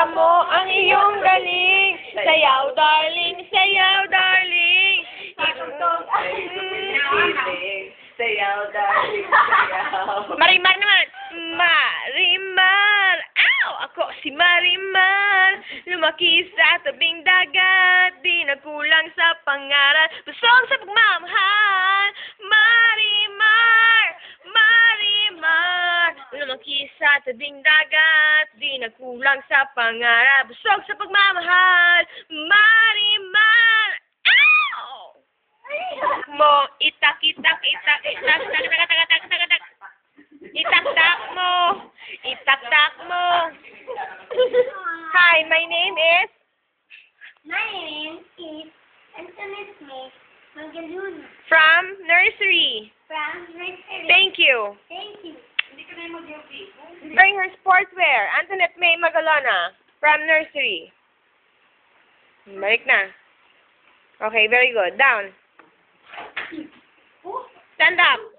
Ipakita mo ang iyong galing. Sayaw, darling. Sayaw, darling. Sayaw, darling, sayaw. Marimar naman. Marimar. Ow! Ako si Marimar. Lumaki sa tabing dagat. Di nagkulang sa pangaral. Busog sa pagmamahal. Marimar. Marimar. Lumaki sa tabing dagat. Di nagkulang sa pangaral. Busog sa pagmamahal. Marimar. Ow! Mo, itak, itak, itak, itak, itak, itak, itak, itak, itak, itak. Itak-tak mo. Itak-tak mo. Hi, my name is? My name is Antoinette May Magaluna From nursery. from nursery. Thank you. Thank you. Bring her sportswear. Antoinette May Magalona. From nursery. Balik na. Okay, very good. Down. Stand up.